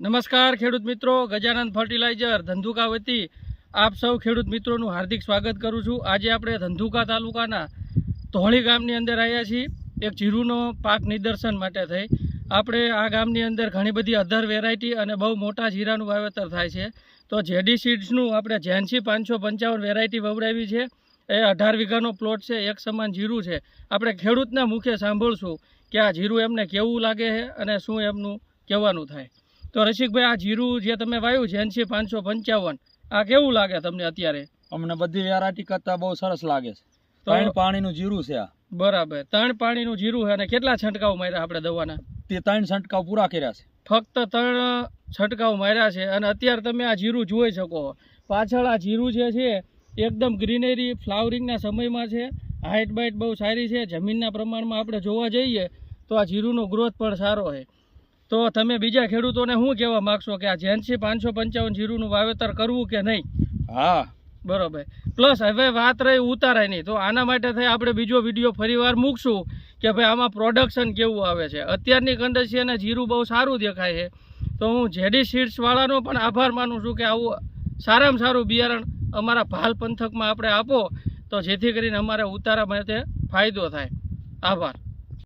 નમસ્કાર ખેડૂત મિત્રો, ગજાનંદ ફર્ટિલાઇઝર ધંધુકા વતી આપ સૌ ખેડૂત મિત્રોનું હાર્દિક સ્વાગત કરું છું। આજે આપણે ધંધુકા તાલુકાના ધોળી ગામની અંદર આવ્યા છીએ એક જીરુનો પાક નિદર્શન માટે થઈ। આપણે આ ગામની અંદર ઘણી બધી અધર વેરાયટી અને બહુ મોટા જીરાનું વાવેતર થાય છે। તો જેડી સીડ્સનું આપણે જેન્સી 555 વેરાયટી વવડાવી છે। એ 18 વીઘાનો પ્લોટ છે, એક સમાન જીરું છે। આપણે ખેડૂતના મુખે સાંભળશું કે આ જીરું એમને કેવું લાગે છે અને શું એમનું કહેવાનું થાય। તો રસિકભાઈ, આ જીરું જે તમે વાવ્યું જેન્સી 555 આ કેવું લાગે તમને અત્યારે? અમને બધી વેરાયટી કરતા બહુ સરસ લાગે છે। ત્રણ પાણીનું જીરું છે આ। બરાબર, 3 પાણીનું જીરું છે અને કેટલા છંટકાવ માર્યા આપણે દવાના? તે 3 છંટકાવ પૂરા કર્યા છે। ફક્ત 3 છંટકાવ માર્યા છે અને અત્યારે તમે આ જીરું જોઈ શકો। પાછળ આ જીરું જે છે એકદમ ગ્રીનરી ફ્લાવરિંગના સમયમાં છે। હાઇટ બાઇટ બહુ સારી છે। જમીનના પ્રમાણમાં આપણે જોવા જઈએ તો આ જીરુંનો ગ્રોથ પણ સારો છે। તો તમે બીજા ખેડૂતોને શું કહેવા માગશો કે આ જેન્સી 555 જીરુંનું વાવેતર કરવું કે નહીં? હા, બરોબર। પ્લસ હવે વાત રહી ઉતારાયની, તો આના માટે થઈ આપણે બીજો વિડીયો ફરીવાર મૂકશું કે ભાઈ આમાં પ્રોડક્શન કેવું આવે છે। અત્યારની કંડિશને જીરું બહુ સારું દેખાય છે। તો હું જેડી સીડ્સવાળાનો પણ આભાર માનું છું કે આવું સારામાં સારું બિયારણ અમારા ભાલ પંથકમાં આપણે આપો તો જેથી કરીને અમારે ઉતારા માટે ફાયદો થાય। આભાર।